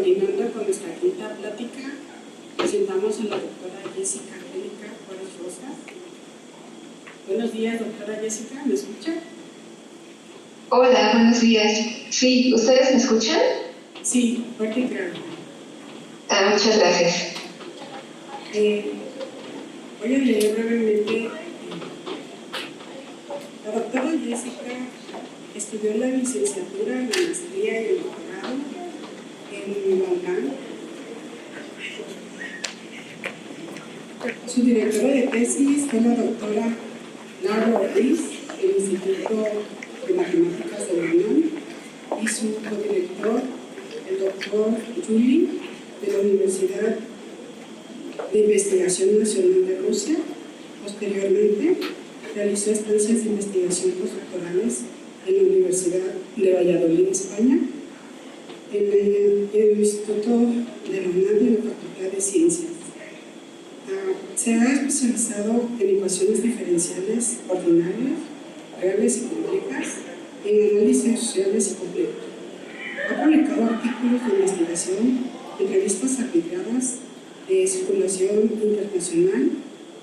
continuando con nuestra quinta plática, presentamos a la doctora Jessica Angélica Juárez Rosas. Buenos días, doctora Jessica, ¿me escucha? Hola, buenos días. Sí, ¿ustedes me escuchan? Sí, fuerte y claro. Muchas gracias. Voy a leer brevemente. La doctora Jessica estudió la licenciatura, la maestría y el doctorado en la UNAM. Su directora de tesis fue la doctora Laura Ortiz, del Instituto de Matemáticas de la UNAM, y su codirector, el doctor Yuli, de la Universidad de Investigación Nacional de Rusia. Posteriormente, realizó estancias de investigación postdoctorales en la Universidad de Valladolid, España, en el Instituto de la UNAM y en la Facultad de Ciencias. Se ha especializado en ecuaciones diferenciales ordinarias, reales y complejas, en análisis sociales y complejos. Ha publicado artículos de investigación en revistas arbitradas de circulación internacional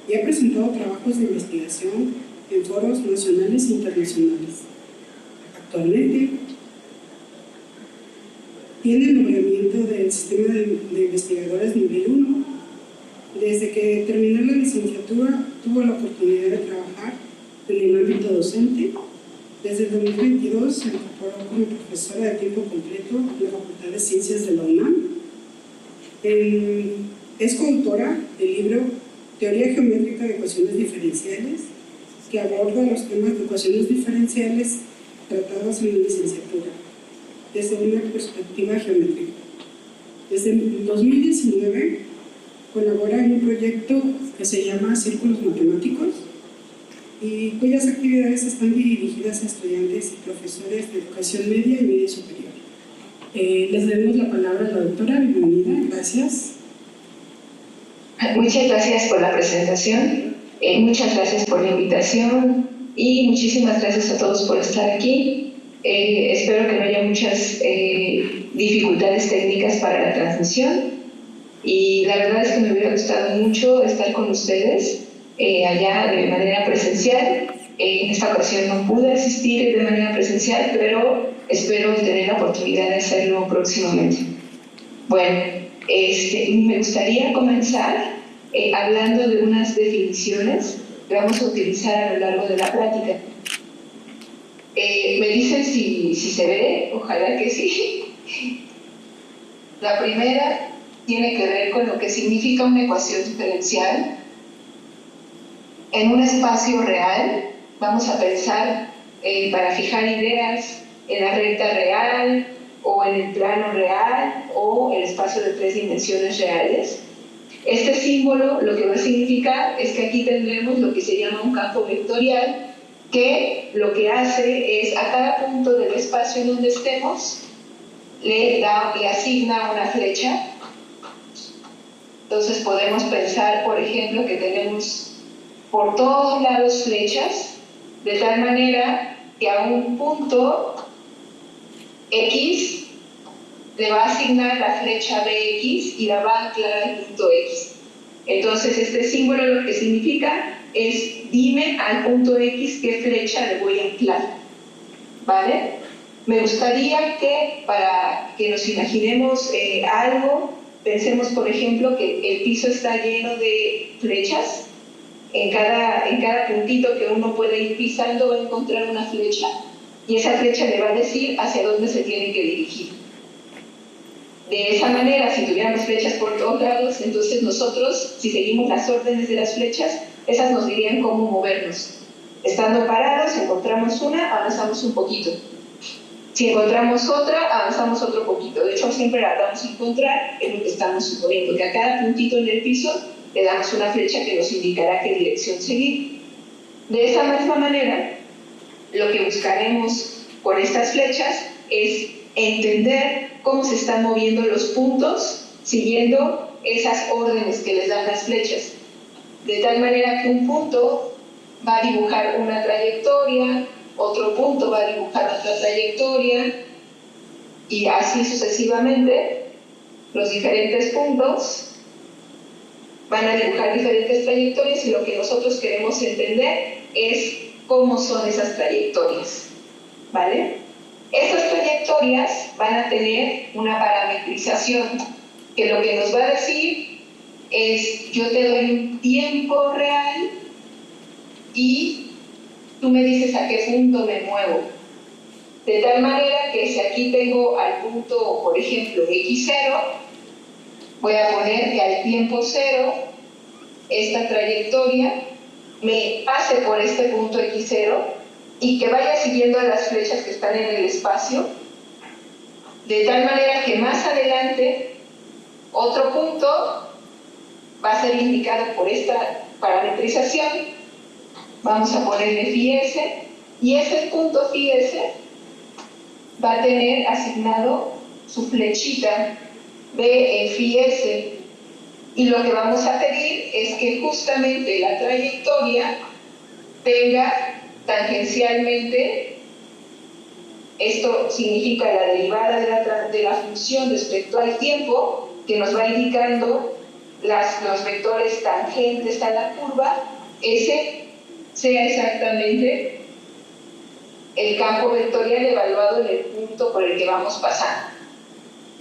y ha presentado trabajos de investigación en foros nacionales e internacionales. Actualmente tiene el nombramiento del sistema de investigadores nivel 1. Desde que terminó la licenciatura tuvo la oportunidad de trabajar en el ámbito docente. Desde el 2022 se incorporó como profesora de tiempo completo en la Facultad de Ciencias de la UNAM. Es coautora del libro Teoría Geométrica de Ecuaciones Diferenciales, que aborda los temas de ecuaciones diferenciales tratados en la licenciatura desde una perspectiva geométrica. Desde el 2019 colabora en un proyecto que se llama Círculos Matemáticos y cuyas actividades están dirigidas a estudiantes y profesores de educación media y media superior. Les damos la palabra a la doctora. Bienvenida, gracias. Muchas gracias por la presentación, muchas gracias por la invitación y muchísimas gracias a todos por estar aquí. Espero que no haya muchas dificultades técnicas para la transmisión y la verdad es que me hubiera gustado mucho estar con ustedes allá de manera presencial. En esta ocasión no pude asistir de manera presencial, pero espero tener la oportunidad de hacerlo próximamente. Bueno, me gustaría comenzar hablando de unas definiciones que vamos a utilizar a lo largo de la plática. Me dicen si se ve, ojalá que sí. La primera tiene que ver con lo que significa una ecuación diferencial. En un espacio real, vamos a pensar para fijar ideas en la recta real o en el plano real o el espacio de 3 dimensiones reales. Este símbolo lo que va a significar es que aquí tendremos lo que se llama un campo vectorial, que lo que hace es a cada punto del espacio en donde estemos le asigna una flecha. Entonces podemos pensar, por ejemplo, que tenemos por todos lados flechas, de tal manera que a un punto X le va a asignar la flecha BX y la va a anclar al punto X. Entonces este símbolo lo que significa es dime al punto X qué flecha le voy a anclar, ¿vale? Me gustaría que para que nos imaginemos algo, pensemos por ejemplo que el piso está lleno de flechas. En cada puntito que uno puede ir pisando va a encontrar una flecha y esa flecha le va a decir hacia dónde se tiene que dirigir. De esa manera, si tuviéramos flechas por todos lados, entonces nosotros, si seguimos las órdenes de las flechas, esas nos dirían cómo movernos. Estando parados, encontramos una, avanzamos un poquito. Si encontramos otra, avanzamos otro poquito. De hecho, siempre la vamos a encontrar en lo que estamos suponiendo, que a cada puntito en el piso le damos una flecha que nos indicará qué dirección seguir. De esa misma manera, lo que buscaremos con estas flechas es entender cómo se están moviendo los puntos siguiendo esas órdenes que les dan las flechas. De tal manera que un punto va a dibujar una trayectoria, otro punto va a dibujar otra trayectoria y así sucesivamente los diferentes puntos, van a dibujar diferentes trayectorias y lo que nosotros queremos entender es cómo son esas trayectorias, ¿vale? Estas trayectorias van a tener una parametrización que lo que nos va a decir es: yo te doy un tiempo real y tú me dices a qué punto me muevo. De tal manera que si aquí tengo al punto, por ejemplo, x0, voy a poner que al tiempo 0, esta trayectoria me pase por este punto x0 y que vaya siguiendo a las flechas que están en el espacio, de tal manera que más adelante otro punto va a ser indicado por esta parametrización. Vamos a ponerle phi s, y ese punto phi s va a tener asignado su flechita B en phi s, y lo que vamos a pedir es que justamente la trayectoria tenga tangencialmente, esto significa la derivada de la función respecto al tiempo, que nos va indicando los vectores tangentes a la curva, ese sea exactamente el campo vectorial evaluado en el punto por el que vamos pasando.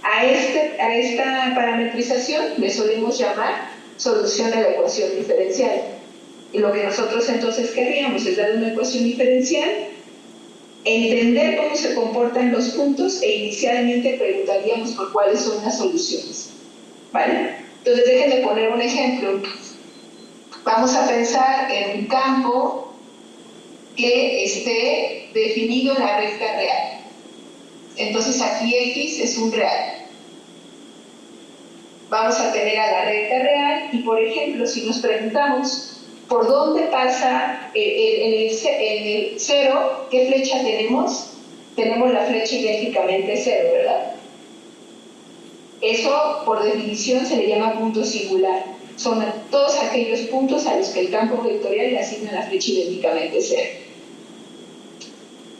A esta parametrización le solemos llamar solución de la ecuación diferencial. Y lo que nosotros entonces querríamos es dar una ecuación diferencial, entender cómo se comportan los puntos e inicialmente preguntaríamos por cuáles son las soluciones. ¿Vale? Entonces déjenme poner un ejemplo. Vamos a pensar en un campo que esté definido en la recta real. Entonces aquí X es un real. Vamos a tener a la recta real y, por ejemplo, si nos preguntamos por dónde pasa en el 0, ¿qué flecha tenemos? Tenemos la flecha idénticamente 0, ¿verdad? Eso, por definición, se le llama punto singular. Son todos aquellos puntos a los que el campo vectorial le asigna la flecha idénticamente 0.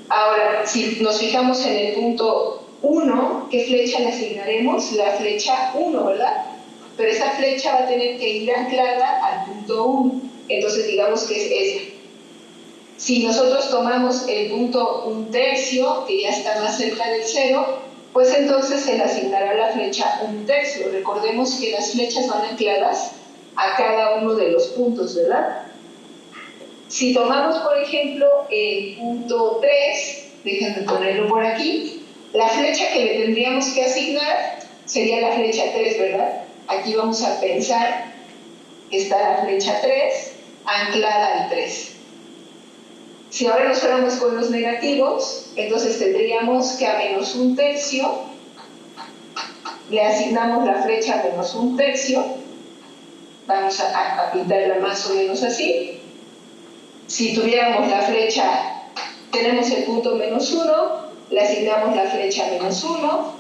Ahora, si nos fijamos en el punto 1, ¿qué flecha le asignaremos? La flecha 1, ¿verdad? Pero esa flecha va a tener que ir anclada al punto 1. Entonces, digamos que es esta. Si nosotros tomamos el punto 1/3, que ya está más cerca del 0, pues entonces se le asignará la flecha 1/3. Recordemos que las flechas van ancladas a cada uno de los puntos, ¿verdad? Si tomamos, por ejemplo, el punto 3, déjenme ponerlo por aquí, la flecha que le tendríamos que asignar sería la flecha 3, ¿verdad? Aquí vamos a pensar que está la flecha 3 anclada al 3. Si ahora nos fuéramos con los negativos, entonces tendríamos que a menos 1/3 le asignamos la flecha menos 1/3. Vamos a pintarla más o menos así. Si tuviéramos la flecha, tenemos el punto menos 1, le asignamos la flecha menos 1,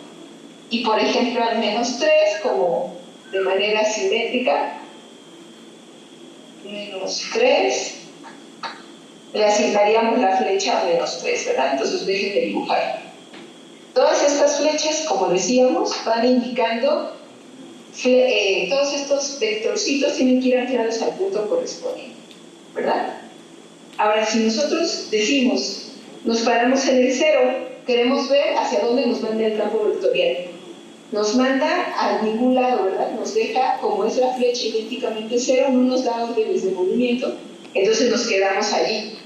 y por ejemplo al menos 3, como de manera simétrica, menos 3, le asignaríamos la flecha menos 3, ¿verdad? Entonces dejen de dibujar. Todas estas flechas, como decíamos, van indicando, todos estos vectorcitos tienen que ir anclados al punto correspondiente, ¿verdad? Ahora, si nosotros decimos, nos paramos en el 0, queremos ver hacia dónde nos manda el campo vectorial. Nos manda a ningún lado, ¿verdad? Nos deja, como es la flecha idénticamente 0, no nos da órdenes de movimiento, entonces nos quedamos allí.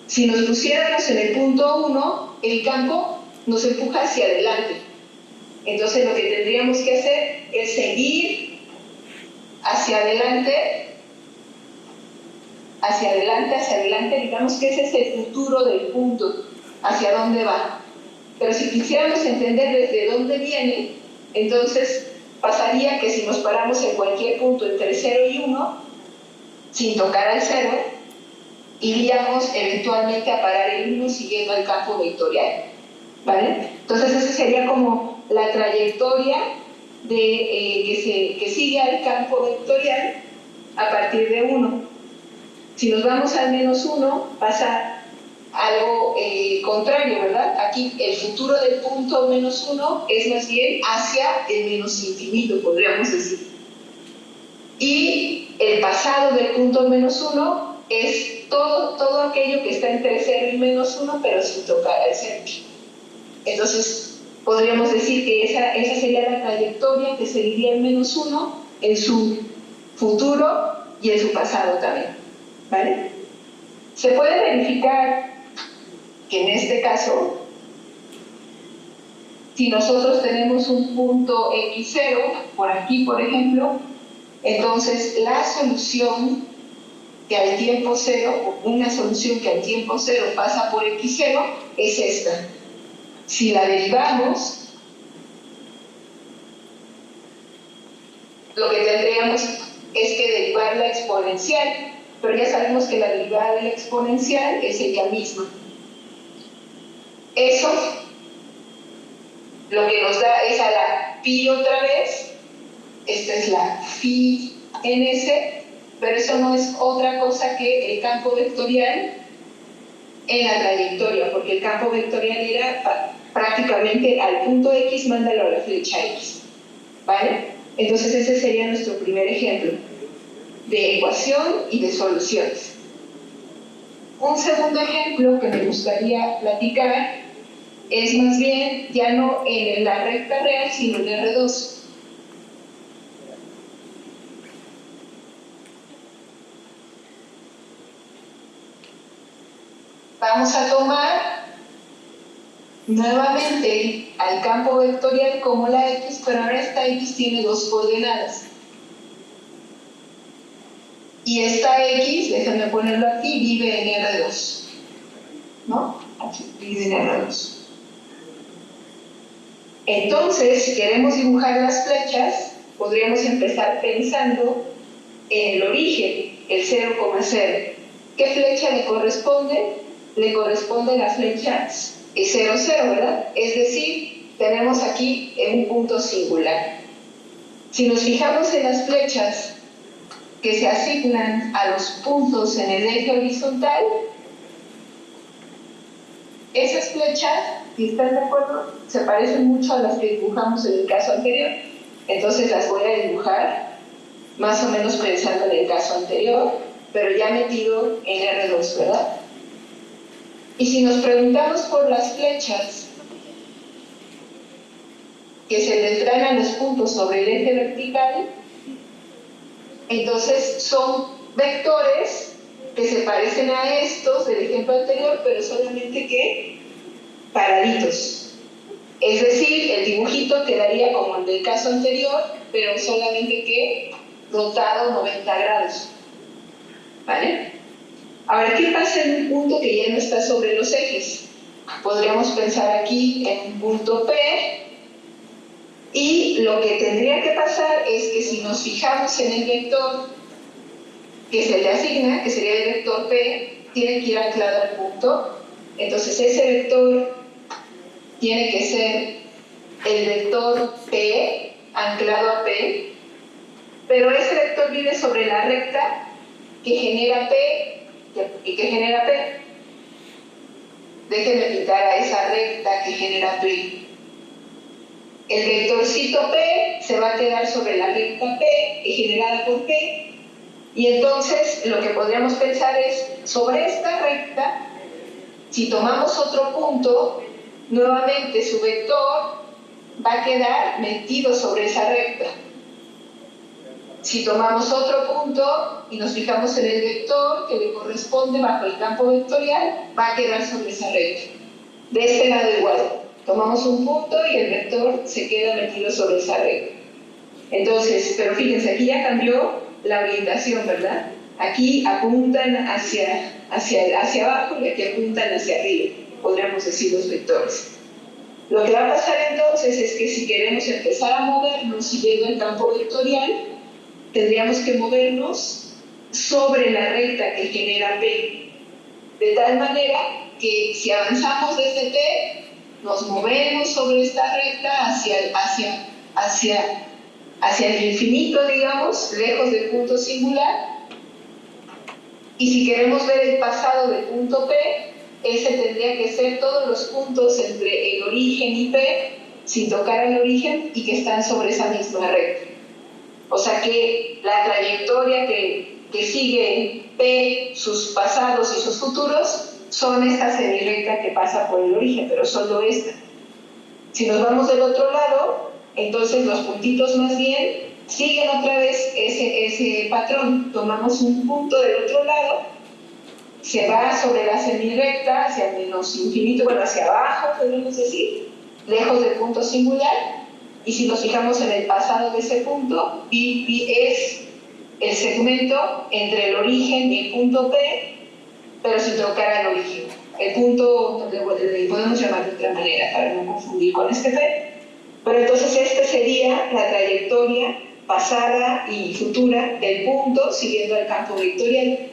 Si nos pusiéramos en el punto 1, el campo nos empuja hacia adelante. Entonces lo que tendríamos que hacer es seguir hacia adelante, digamos que ese es el futuro del punto, hacia dónde va. Pero si quisiéramos entender desde dónde viene, entonces pasaría que si nos paramos en cualquier punto entre 0 y 1, sin tocar al 0, iríamos eventualmente a parar el 1 siguiendo el campo vectorial, ¿vale? Entonces esa sería como la trayectoria que sigue al campo vectorial a partir de 1. Si nos vamos al menos 1, pasa algo contrario, ¿verdad? Aquí el futuro del punto menos 1 es más bien hacia el menos infinito, podríamos decir. Y el pasado del punto menos 1 es todo aquello que está entre 0 y menos 1, pero sin tocar al centro. Entonces, podríamos decir que esa sería la trayectoria que seguiría el menos 1 en su futuro y en su pasado también, ¿vale? Se puede verificar que en este caso, si nosotros tenemos un punto x0, por aquí por ejemplo, entonces la solución que al tiempo 0, una solución que al tiempo 0 pasa por x0, es esta. Si la derivamos, lo que tendríamos es que derivar la exponencial, pero ya sabemos que la derivada de la exponencial es ella misma. Eso lo que nos da es a la pi otra vez, esta es la phi ns, pero eso no es otra cosa que el campo vectorial en la trayectoria, porque el campo vectorial era prácticamente al punto x, mándalo a la flecha x, ¿vale? Entonces ese sería nuestro primer ejemplo de ecuación y de soluciones. Un segundo ejemplo que me gustaría platicar es más bien ya no en la recta real, sino en R2. Vamos a tomar nuevamente al campo vectorial como la x, pero ahora esta x tiene dos coordenadas. Y esta x, déjame ponerlo aquí, vive en R2. ¿No? Aquí, vive en R2. Entonces, si queremos dibujar las flechas, podríamos empezar pensando en el origen, el 0,0. ¿Qué flecha le corresponde? Le corresponde la flecha 0, 0, ¿verdad? Es decir, tenemos aquí un punto singular. Si nos fijamos en las flechas que se asignan a los puntos en el eje horizontal, esas flechas, si están de acuerdo, se parecen mucho a las que dibujamos en el caso anterior. Entonces las voy a dibujar más o menos pensando en el caso anterior, pero ya metido en R2, ¿verdad? Y si nos preguntamos por las flechas que se les traen a los puntos sobre el eje vertical, entonces son vectores que se parecen a estos del ejemplo anterior, pero solamente que paraditos. Es decir, el dibujito quedaría como el del caso anterior, pero solamente que rotado 90 grados. ¿Vale? Ahora, ¿qué pasa en un punto que ya no está sobre los ejes? Podríamos pensar aquí en un punto P, y lo que tendría que pasar es que si nos fijamos en el vector que se le asigna, que sería el vector P, tiene que ir anclado al punto. Entonces ese vector tiene que ser el vector P, anclado a P, pero ese vector vive sobre la recta que genera P y que genera P. Déjenme quitar a esa recta que genera P. El vectorcito P se va a quedar sobre la recta P generada por P, y entonces lo que podríamos pensar es, sobre esta recta, si tomamos otro punto, nuevamente su vector va a quedar metido sobre esa recta. Si tomamos otro punto y nos fijamos en el vector que le corresponde bajo el campo vectorial, va a quedar sobre esa recta. De este lado igual, tomamos un punto y el vector se queda metido sobre esa recta. Entonces, pero fíjense, aquí ya cambió la orientación, ¿verdad? Aquí apuntan hacia abajo y aquí apuntan hacia arriba, podríamos decir los vectores. Lo que va a pasar entonces es que si queremos empezar a movernos siguiendo el campo vectorial, tendríamos que movernos sobre la recta que genera P, de tal manera que si avanzamos desde P, nos movemos sobre esta recta hacia el infinito, digamos, lejos del punto singular, y si queremos ver el pasado del punto P, ese tendría que ser todos los puntos entre el origen y P sin tocar al origen y que están sobre esa misma recta. O sea que la trayectoria que sigue P, sus pasados y sus futuros, son esta semirecta que pasa por el origen, pero solo esta. Si nos vamos del otro lado, entonces los puntitos más bien siguen otra vez ese patrón. Tomamos un punto del otro lado, se va sobre la semirecta hacia menos infinito, bueno, hacia abajo, podemos decir, lejos del punto singular, y si nos fijamos en el pasado de ese punto, P es el segmento entre el origen y el punto P, pero sin tocar al origen. El punto, podemos llamar de otra manera para no confundir con este P, pero entonces esta sería la trayectoria pasada y futura del punto siguiendo el campo vectorial.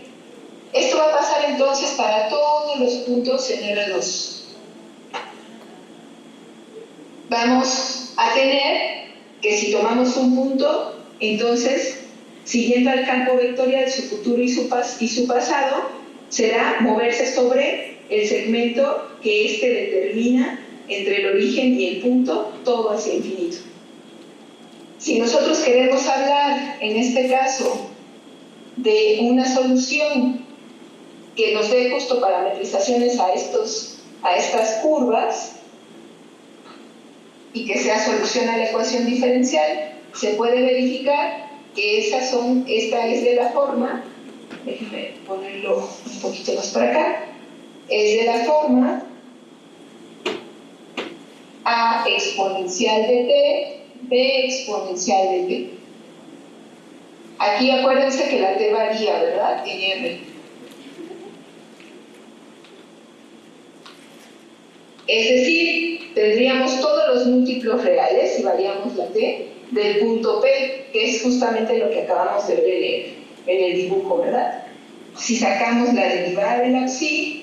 Esto va a pasar entonces para todos los puntos en R2. Vamos a tener que si tomamos un punto, entonces, siguiendo el campo vectorial, su futuro y su pasado, será moverse sobre el segmento que éste determina entre el origen y el punto, todo hacia infinito. Si nosotros queremos hablar, en este caso, de una solución que nos dé justo parametrizaciones a estas curvas y que sea solución a la ecuación diferencial, se puede verificar que esta es de la forma, déjenme ponerlo un poquito más para acá, es de la forma A exponencial de t, B exponencial de t. Aquí acuérdense que la t varía, ¿verdad? En R. Es decir, tendríamos todos los múltiplos reales, si variamos la t, del punto P, que es justamente lo que acabamos de ver en el dibujo, ¿verdad? Si sacamos la derivada de la psi,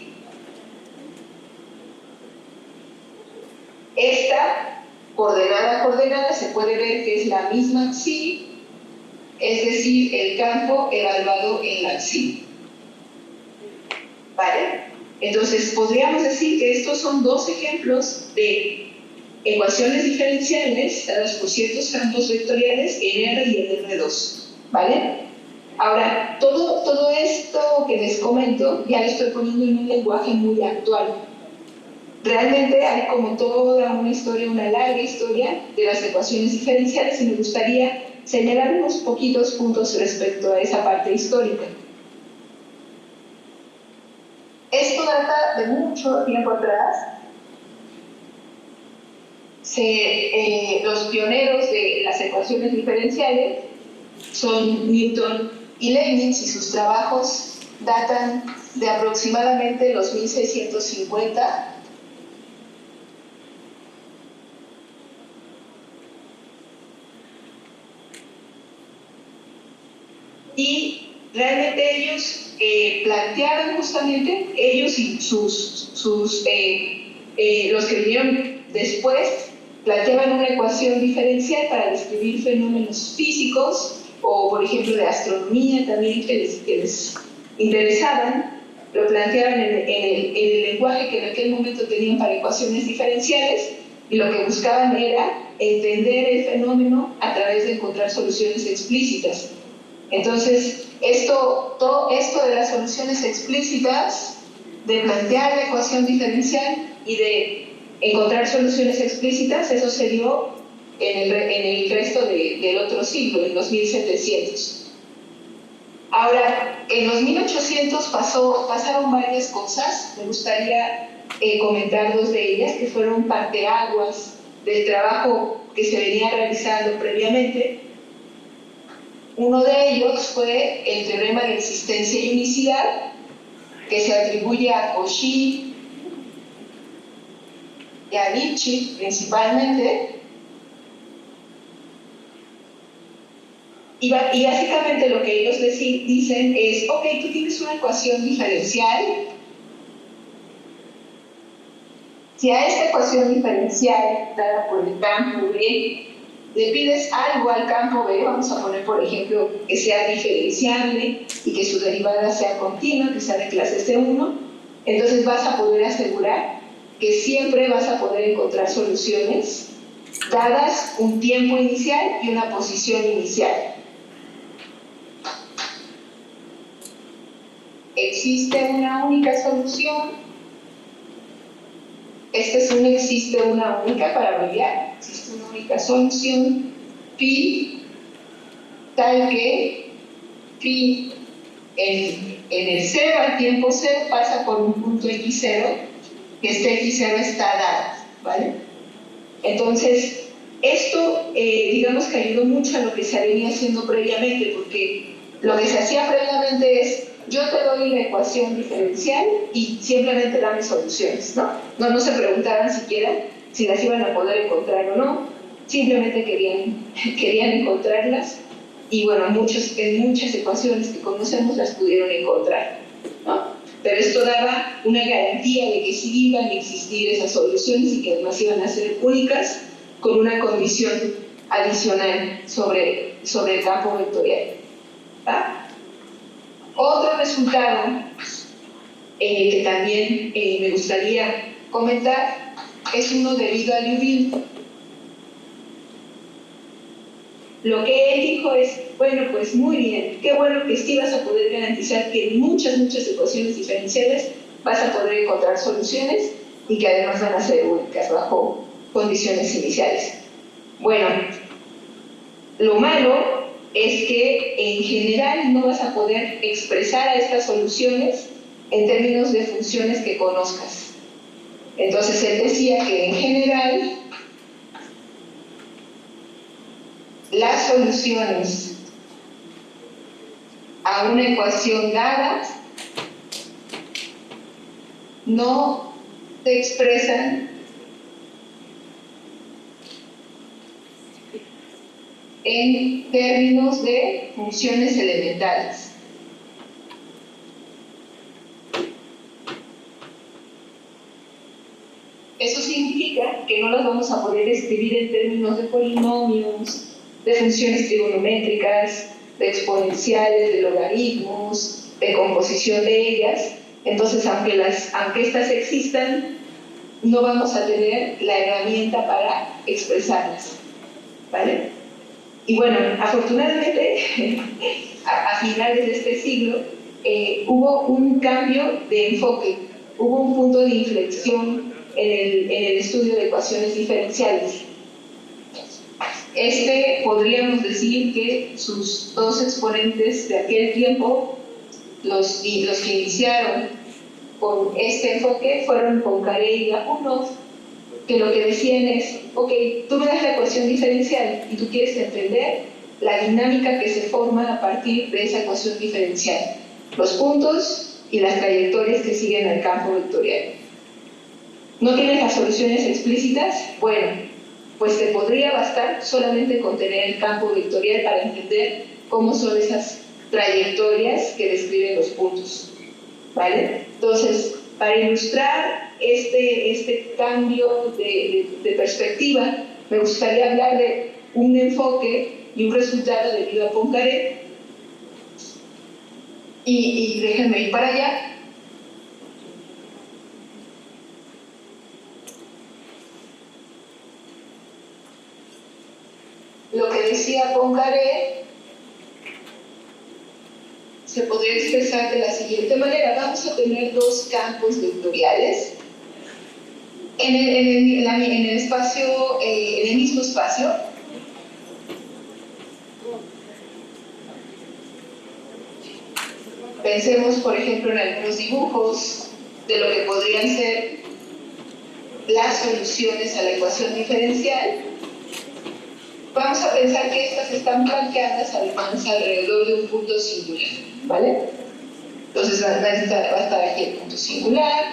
esta coordenada a coordenada se puede ver que es la misma psi, es decir, el campo evaluado en la psi. ¿Vale? Entonces, podríamos decir que estos son dos ejemplos de ecuaciones diferenciales dadas por ciertos campos vectoriales en R y en R2. ¿Vale? Ahora, todo esto que les comento ya lo estoy poniendo en un lenguaje muy actual. Realmente hay como toda una historia, una larga historia de las ecuaciones diferenciales y me gustaría señalar unos poquitos puntos respecto a esa parte histórica. Esto data de mucho tiempo atrás. Los pioneros de las ecuaciones diferenciales son Newton y Leibniz y sus trabajos datan de aproximadamente los 1650. Y realmente ellos plantearon justamente, ellos y los que vinieron después, planteaban una ecuación diferencial para describir fenómenos físicos o, por ejemplo, de astronomía también que les interesaban. Lo planteaban en el lenguaje que en aquel momento tenían para ecuaciones diferenciales y lo que buscaban era entender el fenómeno a través de encontrar soluciones explícitas. Entonces, todo esto de las soluciones explícitas, de plantear la ecuación diferencial y de encontrar soluciones explícitas, eso se dio en el resto del otro siglo, en los 1700. Ahora, en los 1800 pasaron varias cosas, me gustaría comentar dos de ellas, que fueron parteaguas del trabajo que se venía realizando previamente. Uno de ellos fue el teorema de existencia y unicidad, que se atribuye a Cauchy y a Lipschitz principalmente. Y básicamente lo que ellos dicen es, ok, tú tienes una ecuación diferencial. Si a esta ecuación diferencial dada por el campo B le pides algo al campo B, vamos a poner por ejemplo que sea diferenciable y que su derivada sea continua, que sea de clase C1, entonces vas a poder asegurar que siempre vas a poder encontrar soluciones dadas un tiempo inicial y una posición inicial. Existe una única solución. Este es un existe una única para abreviar. Existe una única solución. Phi, tal que phi en el 0 al tiempo 0 pasa por un punto x0, que este x0 está dado, ¿vale? Entonces, esto, digamos que ayudó mucho a lo que se venía haciendo previamente, porque lo que se hacía previamente es, yo te doy la ecuación diferencial y simplemente dame soluciones, ¿no? No se preguntaban siquiera si las iban a poder encontrar o no, simplemente querían encontrarlas, y bueno, en muchas ecuaciones que conocemos las pudieron encontrar, ¿no? Pero esto daba una garantía de que sí iban a existir esas soluciones y que además iban a ser únicas, con una condición adicional sobre el campo vectorial, ¿va? Otro resultado que también me gustaría comentar es uno debido a Liouville. Lo que él dijo es, bueno, pues muy bien, qué bueno que sí vas a poder garantizar que en muchas ecuaciones diferenciales vas a poder encontrar soluciones y que además van a ser únicas bajo condiciones iniciales. Bueno, lo malo es que en general no vas a poder expresar a estas soluciones en términos de funciones que conozcas. Entonces él decía que en general las soluciones a una ecuación dada no se expresan en términos de funciones elementales. Eso significa que no las vamos a poder escribir en términos de polinomios, de funciones trigonométricas, de exponenciales, de logaritmos, de composición de ellas. Entonces, aunque estas existan, no vamos a tener la herramienta para expresarlas, ¿vale? Y bueno, afortunadamente, a finales de este siglo, hubo un cambio de enfoque, hubo un punto de inflexión en el estudio de ecuaciones diferenciales. Podríamos decir que sus dos exponentes de aquel tiempo, los que iniciaron con este enfoque, fueron Poincaré y Lyapunov, que lo que decían es, ok, tú me das la ecuación diferencial y tú quieres entender la dinámica que se forma a partir de esa ecuación diferencial, los puntos y las trayectorias que siguen al campo vectorial. ¿No tienes las soluciones explícitas? Bueno, pues te podría bastar solamente con tener el campo vectorial para entender cómo son esas trayectorias que describen los puntos, ¿vale? Entonces, para ilustrar este cambio de perspectiva, me gustaría hablar de un enfoque y un resultado debido a Poincaré. Y déjenme ir para allá. Lo que decía Poincaré se podría expresar de la siguiente manera. Vamos a tener dos campos vectoriales en el espacio, en el mismo espacio. Pensemos, por ejemplo, en algunos dibujos de lo que podrían ser las soluciones a la ecuación diferencial. Vamos a pensar que estas están planteadas además alrededor de un punto singular, ¿vale? Entonces va a estar aquí el punto singular,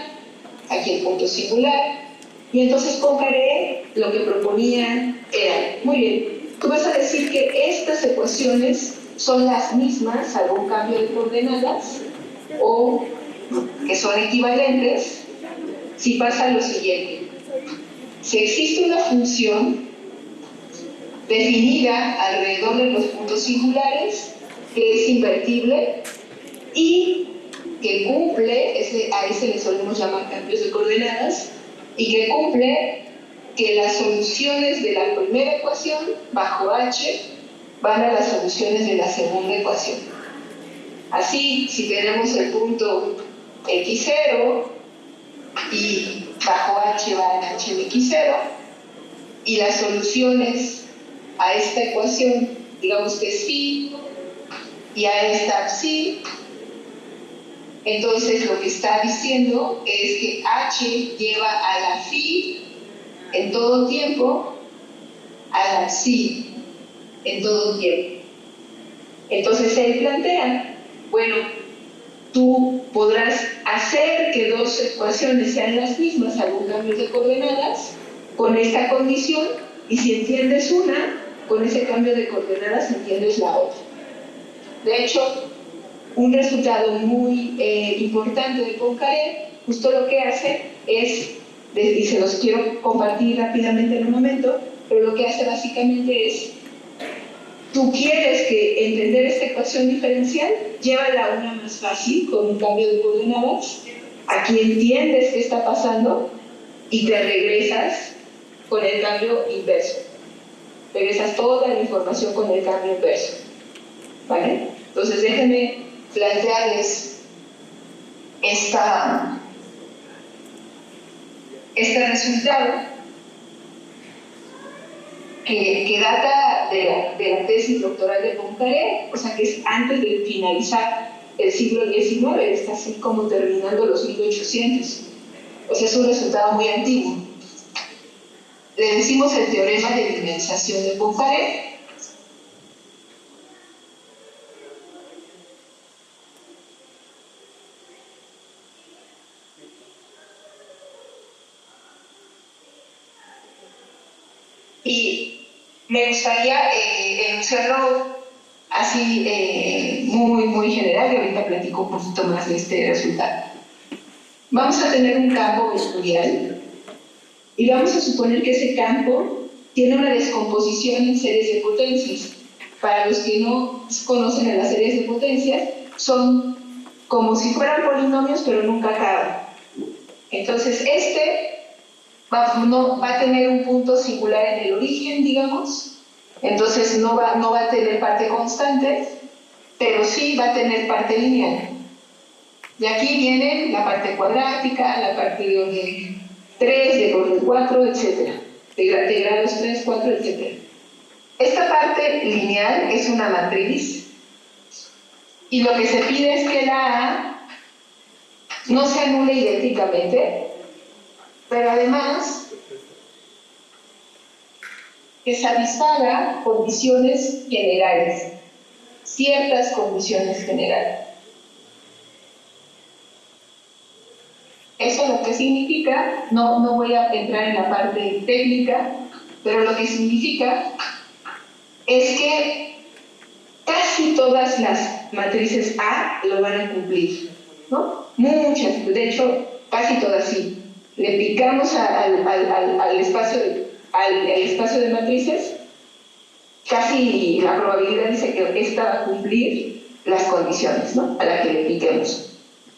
aquí el punto singular, y entonces Poincaré lo que proponía era, muy bien, tú vas a decir que estas ecuaciones son las mismas, salvo un cambio de coordenadas, o que son equivalentes, si pasa lo siguiente. Si existe una función definida alrededor de los puntos singulares, que es invertible y que cumple, a ese le solemos llamar cambios de coordenadas, y que cumple que las soluciones de la primera ecuación bajo h van a las soluciones de la segunda ecuación. Así, si tenemos el punto x0 y bajo h va en h de x0 y las soluciones a esta ecuación, digamos que es phi, y a esta psi, entonces lo que está diciendo es que h lleva a la phi en todo tiempo, a la psi en todo tiempo. Entonces él plantea, bueno, tú podrás hacer que dos ecuaciones sean las mismas, algún cambio de coordenadas, con esta condición, y si entiendes una, con ese cambio de coordenadas entiendes la otra. De hecho, un resultado muy importante de Poincaré, justo lo que hace es, y se los quiero compartir rápidamente en un momento, pero lo que hace básicamente es, tú quieres que entender esta ecuación diferencial, llévala a una más fácil, con un cambio de coordenadas, aquí entiendes qué está pasando y te regresas con el cambio inverso. Regresas toda la información con el cambio inverso. ¿Vale? Entonces déjenme plantearles este resultado que data de la tesis doctoral de Poincaré, o sea que es antes de finalizar el siglo XIX, está así como terminando los 1800. O sea, es un resultado muy antiguo. Le decimos el teorema de dimensación de Poincaré. Y me gustaría enunciarlo así muy general, y ahorita platico un poquito más de este resultado. Vamos a tener un campo vectorial y vamos a suponer que ese campo tiene una descomposición en series de potencias. Para los que no conocen a las series de potencias, son como si fueran polinomios, pero nunca acaban. Entonces, va a tener un punto singular en el origen, digamos, entonces no va a tener parte constante, pero sí va a tener parte lineal. Y aquí viene la parte cuadrática, la parte de orden 3, de orden 4, etc. De grados 3, 4, etc. Esta parte lineal es una matriz, y lo que se pide es que la A no se anule idénticamente, pero además que satisfaga condiciones generales, ciertas condiciones generales. Eso lo que significa, no voy a entrar en la parte técnica, pero lo que significa es que casi todas las matrices A lo van a cumplir, ¿no? Muchas, de hecho, casi todas sí. Le picamos al espacio de matrices, casi la probabilidad dice que esta va a cumplir las condiciones, ¿no?, a la que le piquemos.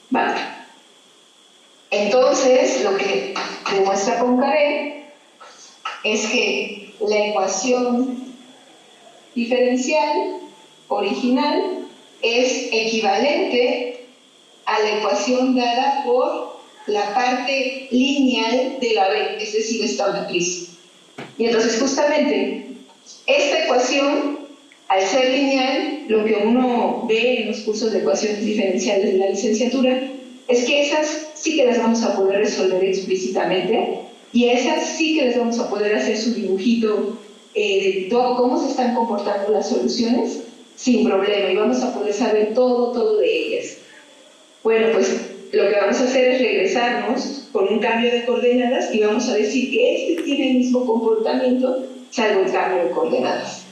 Vale. Entonces, lo que demuestra Poincaré es que la ecuación diferencial original es equivalente a la ecuación dada por la parte lineal de la B, es decir, esta matriz. Y entonces justamente esta ecuación, al ser lineal, lo que uno ve en los cursos de ecuaciones diferenciales de la licenciatura es que esas sí que las vamos a poder resolver explícitamente, y esas sí que les vamos a poder hacer su dibujito de todo, cómo se están comportando las soluciones sin problema, y vamos a poder saber todo de ellas. Bueno, pues lo que vamos a hacer es regresarnos con un cambio de coordenadas y vamos a decir que este tiene el mismo comportamiento salvo el cambio de coordenadas.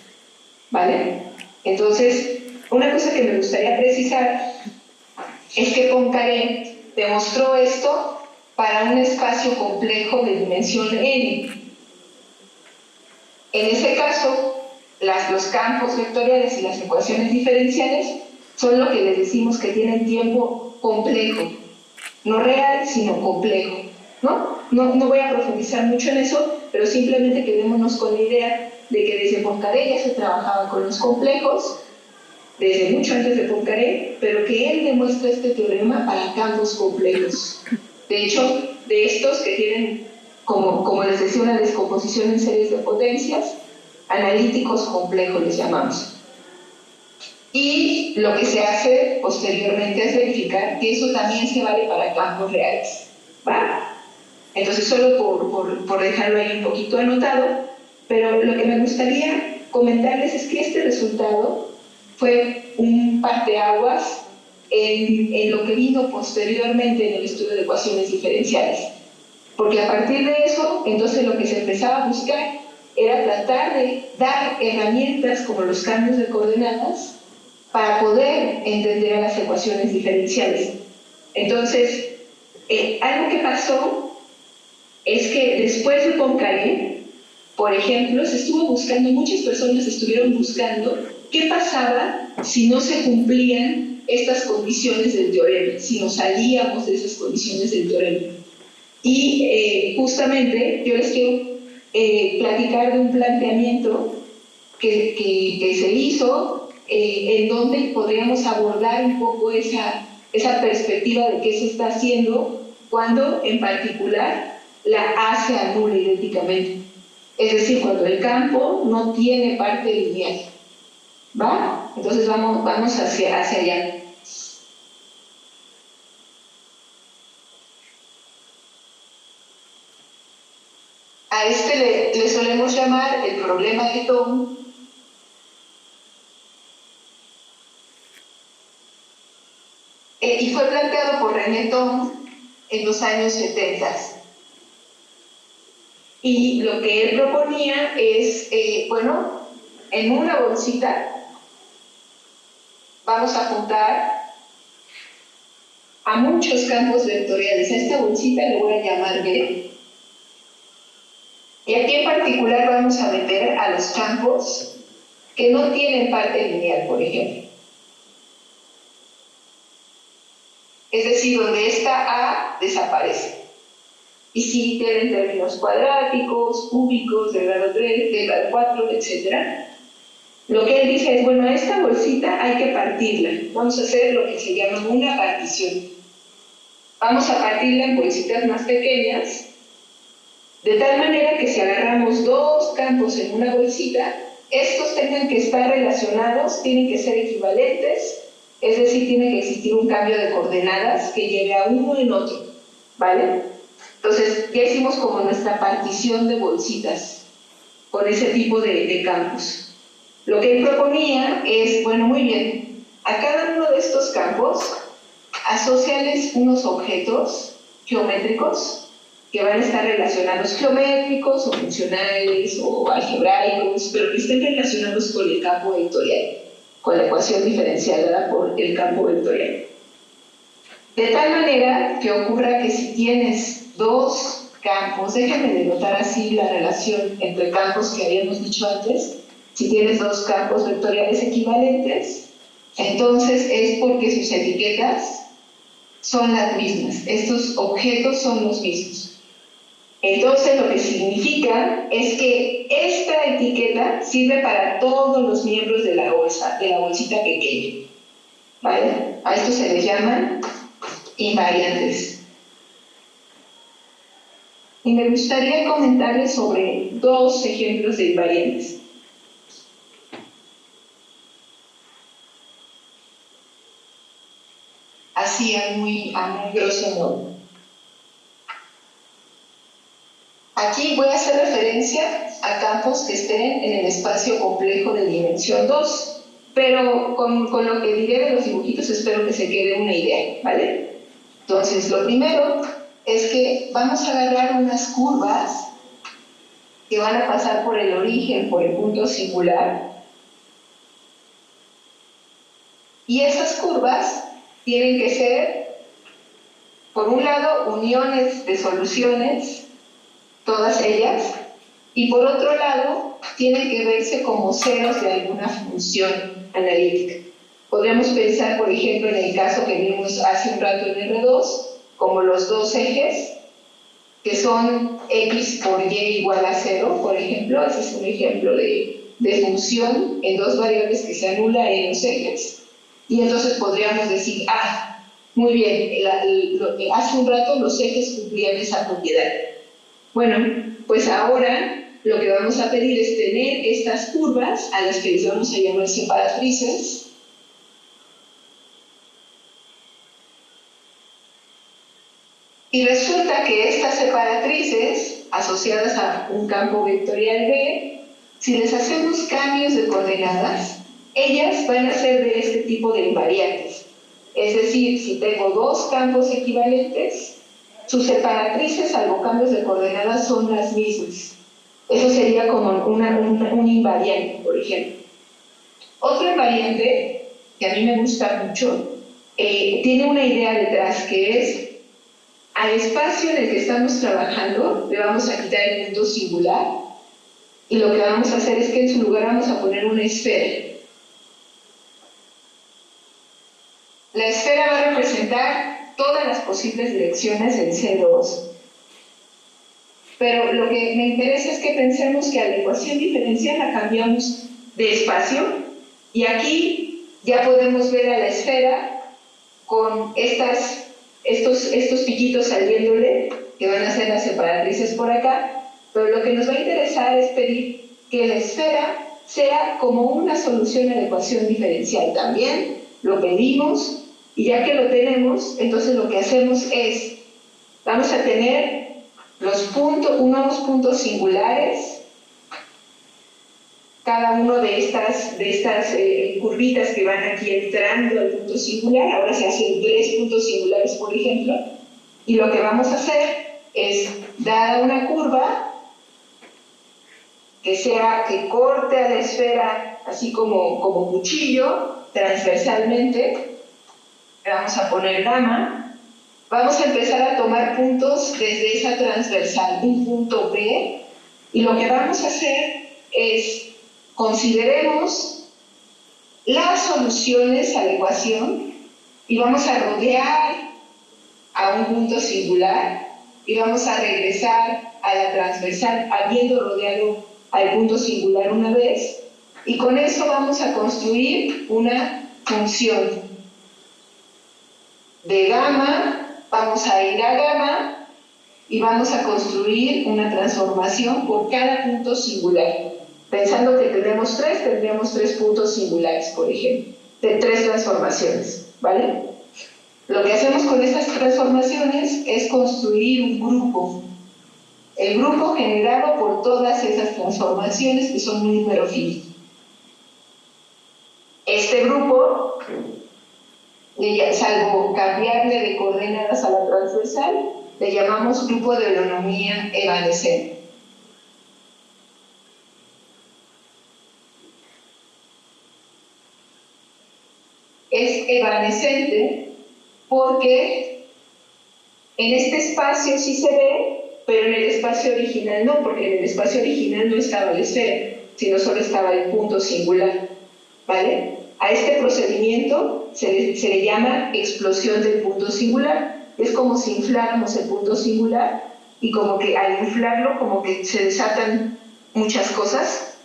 ¿Vale? Entonces, una cosa que me gustaría precisar es que Poincaré demostró esto para un espacio complejo de dimensión n. En ese caso, los campos vectoriales y las ecuaciones diferenciales son lo que les decimos que tienen tiempo complejo, no real, sino complejo, ¿no? No voy a profundizar mucho en eso, pero simplemente quedémonos con la idea de que desde Poincaré ya se trabajaba con los complejos, desde mucho antes de Poincaré, pero que él demuestra este teorema para campos complejos. De hecho, de estos que tienen, como les decía, una descomposición en series de potencias, analíticos complejos les llamamos. Y lo que se hace posteriormente es verificar que eso también se vale para campos reales, ¿va? Entonces, solo por dejarlo ahí un poquito anotado, pero lo que me gustaría comentarles es que este resultado fue un parteaguas en lo que vino posteriormente en el estudio de ecuaciones diferenciales. Porque a partir de eso, entonces lo que se empezaba a buscar era tratar de dar herramientas como los cambios de coordenadas para poder entender a las ecuaciones diferenciales. Entonces, algo que pasó es que después de Poincaré, por ejemplo, se estuvo buscando, muchas personas estuvieron buscando qué pasaba si no se cumplían estas condiciones del teorema, si nos salíamos de esas condiciones del teorema. Y justamente yo les quiero platicar de un planteamiento que se hizo en donde podríamos abordar un poco esa perspectiva de qué se está haciendo cuando en particular la A se anula idénticamente. Es decir, cuando el campo no tiene parte lineal. ¿Va? Entonces vamos hacia allá. A este le solemos llamar el problema de Thom. Y fue planteado por René Thom en los años 70. Y lo que él proponía es, en una bolsita vamos a juntar a muchos campos vectoriales. A esta bolsita le voy a llamar B. Y aquí en particular vamos a meter a los campos que no tienen parte lineal, por ejemplo. Es decir, donde esta A desaparece. Y sí tienen términos cuadráticos, cúbicos, de grado 3, de grado 4, etc. Lo que él dice es, bueno, a esta bolsita hay que partirla. Vamos a hacer lo que se llama una partición. Vamos a partirla en bolsitas más pequeñas, de tal manera que si agarramos dos campos en una bolsita, estos tengan que estar relacionados, tienen que ser equivalentes, es decir, tiene que existir un cambio de coordenadas que lleve a uno en otro, ¿vale? Entonces, ya hicimos como nuestra partición de bolsitas con ese tipo de campos. Lo que él proponía es, bueno, muy bien, a cada uno de estos campos asóciales unos objetos geométricos que van a estar relacionados geométricos o funcionales o algebraicos, pero que estén relacionados con el campo vectorial, con la ecuación diferencial dada por el campo vectorial. De tal manera que ocurra que si tienes dos campos, déjenme denotar así la relación entre campos que habíamos dicho antes, si tienes dos campos vectoriales equivalentes, entonces es porque sus etiquetas son las mismas, estos objetos son los mismos. Entonces lo que significa es que esta etiqueta sirve para todos los miembros de la bolsita pequeña, ¿vale? A esto se les llaman invariantes. Y me gustaría comentarles sobre dos ejemplos de invariantes. Así a muy grosso modo. Aquí voy a hacer referencia a campos que estén en el espacio complejo de dimensión 2, pero con lo que diré de los dibujitos espero que se quede una idea, ¿vale? Entonces, lo primero es que vamos a agarrar unas curvas que van a pasar por el origen, por el punto singular, y esas curvas tienen que ser, por un lado, uniones de soluciones, todas ellas, y por otro lado, tienen que verse como ceros de alguna función analítica. Podríamos pensar, por ejemplo, en el caso que vimos hace un rato en R2, como los dos ejes que son x por y igual a 0, por ejemplo. Ese es un ejemplo de función en dos variables que se anula en los ejes. Y entonces podríamos decir, muy bien, hace un rato los ejes cumplían esa propiedad. Bueno, pues ahora lo que vamos a pedir es tener estas curvas, a las que les vamos a llamar separatrices. Y resulta que estas separatrices, asociadas a un campo vectorial B, si les hacemos cambios de coordenadas, ellas van a ser de este tipo de invariantes. Es decir, si tengo dos campos equivalentes, sus separatrices, salvo cambios de coordenadas, son las mismas. Eso sería como un invariante, por ejemplo. Otro invariante, que a mí me gusta mucho, tiene una idea detrás, que es, al espacio en el que estamos trabajando, le vamos a quitar el punto singular, y lo que vamos a hacer es que en su lugar vamos a poner una esfera. La esfera va a representar todas las posibles direcciones del C2. Pero lo que me interesa es que pensemos que a la ecuación diferencial la cambiamos de espacio, y aquí ya podemos ver a la esfera con estos piquitos saliéndole, que van a ser las separatrices por acá, pero lo que nos va a interesar es pedir que la esfera sea como una solución a la ecuación diferencial. También lo pedimos, y ya que lo tenemos, entonces lo que hacemos es, vamos a tener unos puntos singulares, cada uno de estas curvitas que van aquí entrando al punto singular. Ahora se hacen 3 puntos singulares, por ejemplo, y lo que vamos a hacer es, dada una curva que corte a la esfera así como cuchillo, transversalmente, le vamos a poner gamma. Vamos a empezar a tomar puntos desde esa transversal, un punto B, y lo que vamos a hacer es, consideremos las soluciones a la ecuación, y vamos a rodear a un punto singular, y vamos a regresar a la transversal habiendo rodeado al punto singular una vez, y con eso vamos a construir una función de gamma. Vamos a ir a gamma y vamos a construir una transformación por cada punto singular. Pensando que tendríamos 3 puntos singulares, por ejemplo, de 3 transformaciones, ¿vale? Lo que hacemos con estas transformaciones es construir un grupo. El grupo generado por todas esas transformaciones, que son un número finito. Este grupo, salvo cambiarle de coordenadas a la transversal, le llamamos grupo de holonomía evanescente. Es evanescente porque en este espacio sí se ve, pero en el espacio original no, porque en el espacio original no estaba la esfera, sino solo estaba el punto singular, ¿vale? A este procedimiento se le llama explosión del punto singular. Es como si infláramos el punto singular, y como que al inflarlo como que se desatan muchas cosas,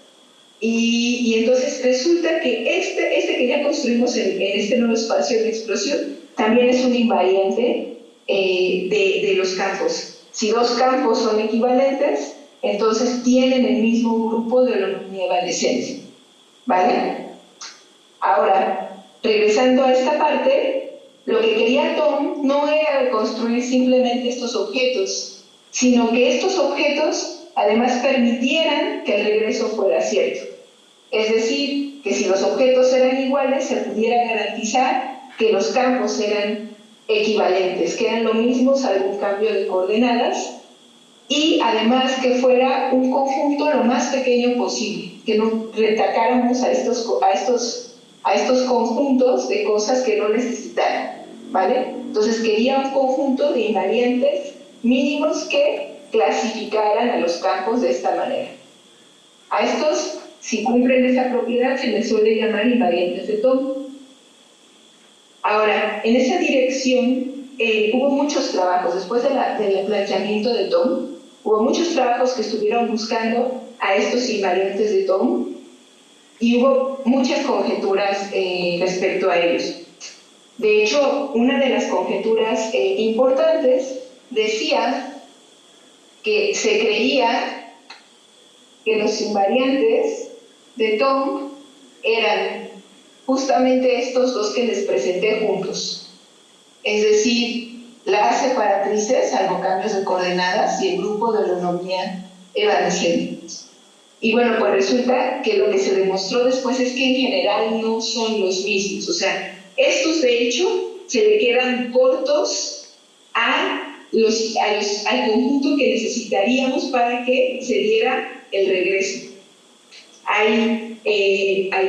y entonces resulta que este que ya construimos en este nuevo espacio de explosión también es un invariante de los campos. Si dos campos son equivalentes, entonces tienen el mismo grupo de holonomía evanescente, ¿vale? Ahora, regresando a esta parte, lo que quería Tom no era reconstruir simplemente estos objetos, sino que estos objetos además permitieran que el regreso fuera cierto. Es decir, que si los objetos eran iguales, se pudiera garantizar que los campos eran equivalentes, que eran lo mismo salvo un cambio de coordenadas, y además que fuera un conjunto lo más pequeño posible, que no retacáramos a estos conjuntos de cosas que no necesitaran, ¿vale? Entonces quería un conjunto de invariantes mínimos que clasificaran a los campos de esta manera. A estos, si cumplen esa propiedad, se les suele llamar invariantes de Tom. Ahora, en esa dirección hubo muchos trabajos, después del planteamiento de Tom, hubo muchos trabajos que estuvieron buscando a estos invariantes de Tom y hubo muchas conjeturas respecto a ellos. De hecho, una de las conjeturas importantes decía que se creía que los invariantes de Tom eran justamente estos dos que les presenté juntos. Es decir, las separatrices, salvo cambios de coordenadas, y el grupo de holonomía evanescente. Y bueno, pues resulta que lo que se demostró después es que en general no son los mismos. O sea, estos de hecho se le quedan cortos al conjunto que necesitaríamos para que se diera el regreso. Hay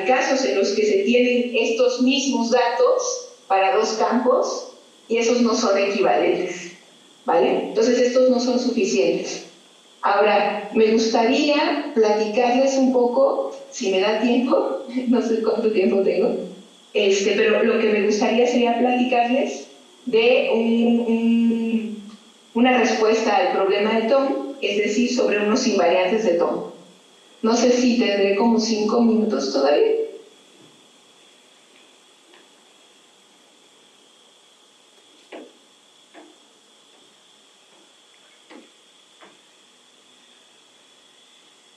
casos en los que se tienen estos mismos datos para dos campos y esos no son equivalentes, ¿vale? Entonces estos no son suficientes. Ahora, me gustaría platicarles un poco, si me da tiempo, no sé cuánto tiempo tengo, pero lo que me gustaría sería platicarles de una respuesta al problema de Tom, es decir, sobre unos invariantes de Tom. No sé si tendré como 5 minutos todavía.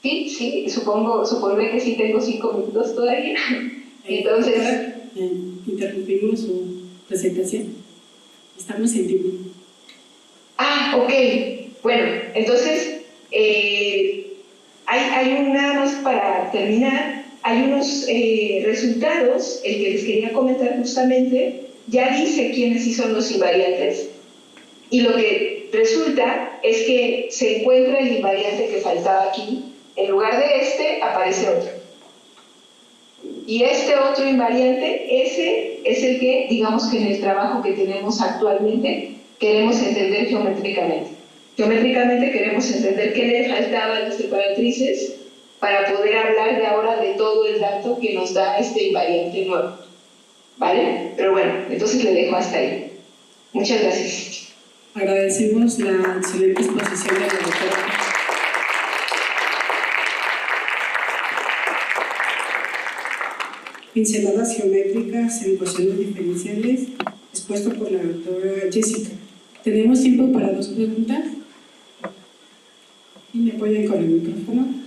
Sí, supondré que sí tengo 5 minutos todavía. Entonces... interrumpimos su presentación. Estamos en vivo. Ok. Bueno, entonces, nada más para terminar, hay unos resultados, el que les quería comentar justamente, ya dice quiénes sí son los invariantes. Y lo que resulta es que se encuentra el invariante que faltaba aquí. En lugar de este, aparece otro. Y este otro invariante, ese es el que, digamos que en el trabajo que tenemos actualmente, queremos entender geométricamente. Geométricamente queremos entender qué le faltaba a las separatrices para poder hablar de ahora de todo el dato que nos da este invariante nuevo. ¿Vale? Pero bueno, entonces le dejo hasta ahí. Muchas gracias. Agradecemos la excelente exposición de la doctora. Pinceladas geométricas en ecuaciones diferenciales, expuesto por la doctora Jessica. ¿Tenemos tiempo para 2 preguntas? ¿Y me apoyan con el micrófono?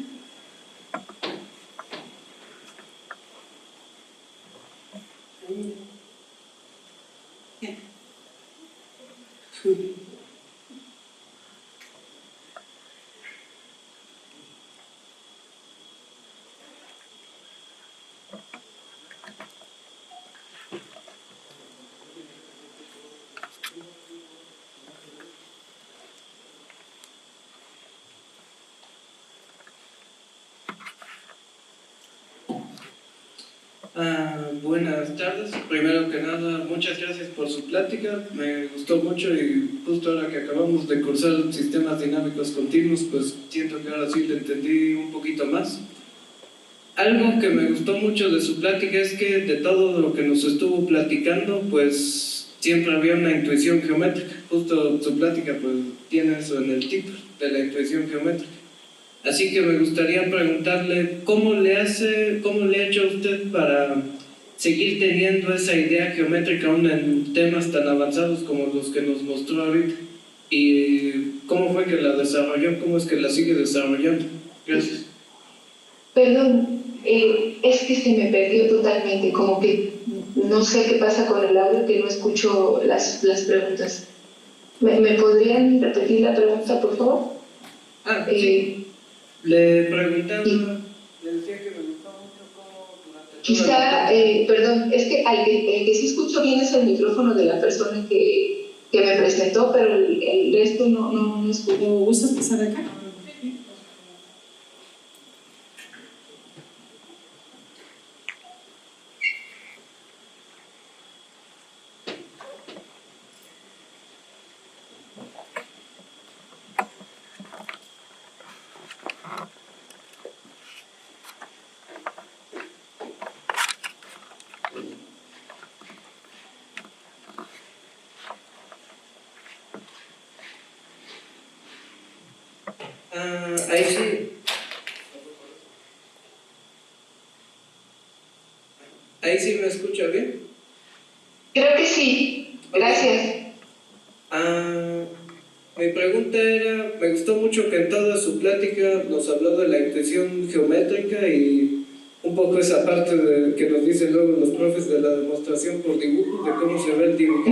Buenas tardes. Primero que nada, muchas gracias por su plática. Me gustó mucho y justo ahora que acabamos de cursar sistemas dinámicos continuos, pues siento que ahora sí le entendí un poquito más. Algo que me gustó mucho de su plática es que de todo lo que nos estuvo platicando, pues siempre había una intuición geométrica. Justo su plática pues tiene eso en el título, de la intuición geométrica. Así que me gustaría preguntarle cómo le ha hecho usted para seguir teniendo esa idea geométrica aún en temas tan avanzados como los que nos mostró ahorita, y cómo fue que la desarrolló, cómo es que la sigue desarrollando. Gracias. Perdón, es que se me perdió totalmente, como que no sé qué pasa con el audio, que no escucho las preguntas. ¿Me podrían repetir la pregunta, por favor? Sí. Le preguntaba, le decía que me gustó mucho cómo durante quizá, perdón, es que el que sí escucho bien es el micrófono de la persona que me presentó, pero el resto no escucho. ¿Gustas pasar acá? Ahí sí. Ahí sí me escucha bien. Creo que sí. Gracias. Mi pregunta era, me gustó mucho que en toda su plática nos habló de la intención geométrica y un poco esa parte que nos dicen luego los profes de la demostración por dibujo, de cómo se ve el dibujo.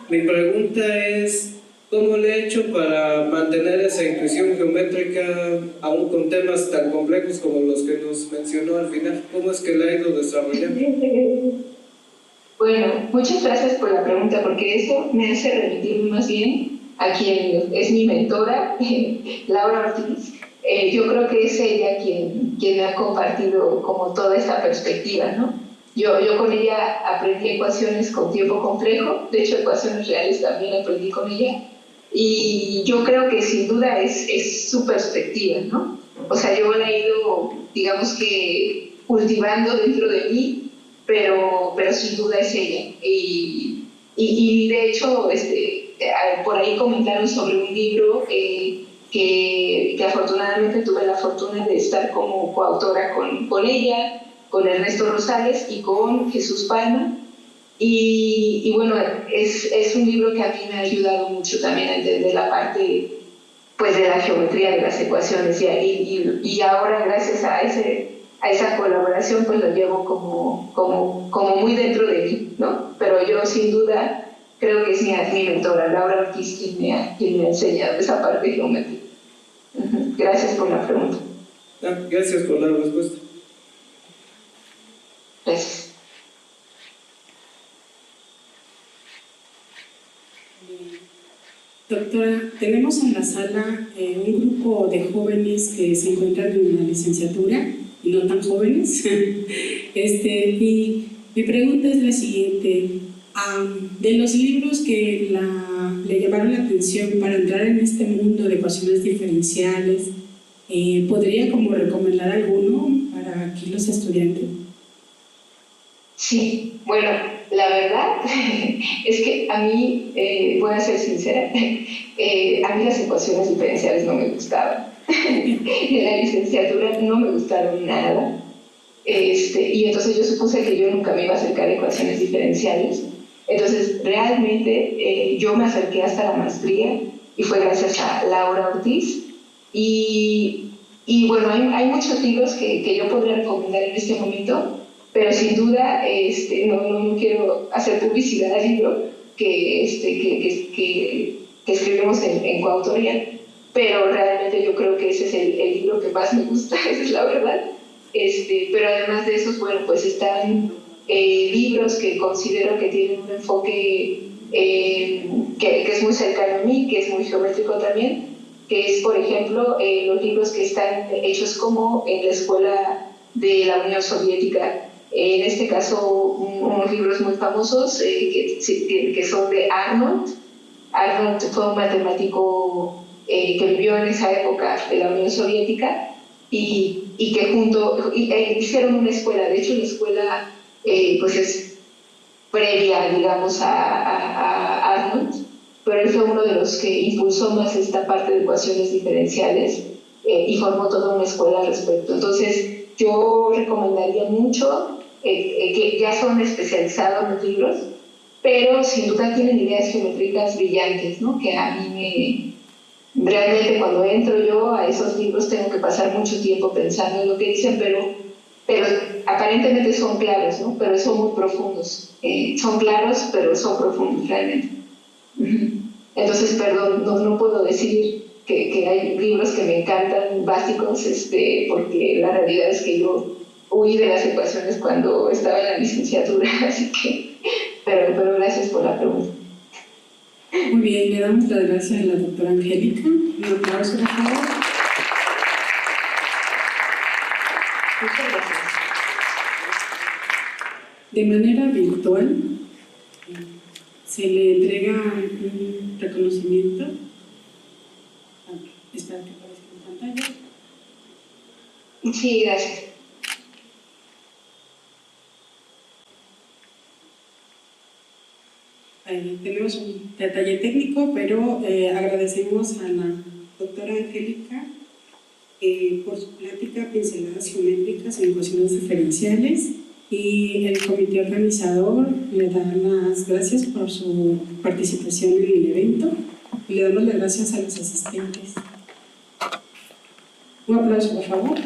Mi pregunta es, ¿cómo le he hecho para mantener esa intuición geométrica aún con temas tan complejos como los que nos mencionó al final? ¿Cómo es que la ha ido desarrollando? Bueno, muchas gracias por la pregunta, porque eso me hace remitirme más bien a quien es mi mentora, Laura Ortiz. Yo creo que es ella quien me ha compartido como toda esta perspectiva, ¿no? Yo con ella aprendí ecuaciones con tiempo complejo, de hecho ecuaciones reales también aprendí con ella, y yo creo que sin duda es su perspectiva, ¿no? O sea, yo la he ido, digamos que, cultivando dentro de mí, pero sin duda es ella. Y de hecho, por ahí comentaron sobre un libro que afortunadamente tuve la fortuna de estar como coautora con ella, con Ernesto Rosales y con Jesús Palma. Y bueno, es un libro que a mí me ha ayudado mucho también a entender la parte pues, de la geometría de las ecuaciones. Y ahora, gracias a esa colaboración, pues lo llevo como muy dentro de mí, ¿no? Pero yo sin duda creo que es mi mentora, Laura Ortiz, quien me ha enseñado esa parte geométrica. Gracias por la pregunta. Gracias por la respuesta. Gracias. Doctora, tenemos en la sala un grupo de jóvenes que se encuentran en la licenciatura y no tan jóvenes. Y mi pregunta es la siguiente. De los libros que le llamaron la atención para entrar en este mundo de ecuaciones diferenciales, ¿podría como recomendar alguno para aquí los estudiantes? Sí, bueno, la verdad es que a mí, voy a ser sincera, a mí las ecuaciones diferenciales no me gustaban. En la licenciatura no me gustaron nada. Y entonces yo supuse que yo nunca me iba a acercar a ecuaciones diferenciales. Entonces, realmente yo me acerqué hasta la maestría y fue gracias a Laura Ortiz. Y bueno, hay muchos libros que yo podría recomendar en este momento, pero sin duda no quiero hacer publicidad al libro que escribimos en coautoría, pero realmente yo creo que ese es el libro que más me gusta, esa es la verdad. Pero además de esos, bueno, pues están libros que considero que tienen un enfoque que es muy cercano a mí, que es muy geométrico también, que es, por ejemplo, los libros que están hechos como en la escuela de la Unión Soviética. En este caso, unos libros muy famosos que son de Arnold. Arnold fue un matemático que vivió en esa época de la Unión Soviética y que hicieron una escuela. De hecho, la escuela pues es previa, digamos, a Arnold, pero él fue uno de los que impulsó más esta parte de ecuaciones diferenciales y formó toda una escuela al respecto. Entonces, yo recomendaría mucho que ya son especializados los libros, pero sin duda tienen ideas geométricas brillantes, ¿no? Que a mí realmente cuando entro yo a esos libros tengo que pasar mucho tiempo pensando en lo que dicen, pero aparentemente son claros, ¿no? Pero son muy profundos. Son claros, pero son profundos realmente. Entonces, perdón, no puedo decir que hay libros que me encantan básicos, porque la realidad es que yo huí de las ecuaciones cuando estaba en la licenciatura, así que, pero gracias por la pregunta. Muy bien, le damos las gracias a la doctora Angélica. Un aplauso, por favor. Muchas gracias. De manera virtual, se le entrega un reconocimiento. Espera que aparezca en pantalla. Sí, gracias. Tenemos un detalle técnico, pero agradecemos a la doctora Angélica, por su plática Pinceladas Geométricas en Ecuaciones Diferenciales, y el comité organizador le da las gracias por su participación en el evento y le damos las gracias a los asistentes. Un aplauso, por favor.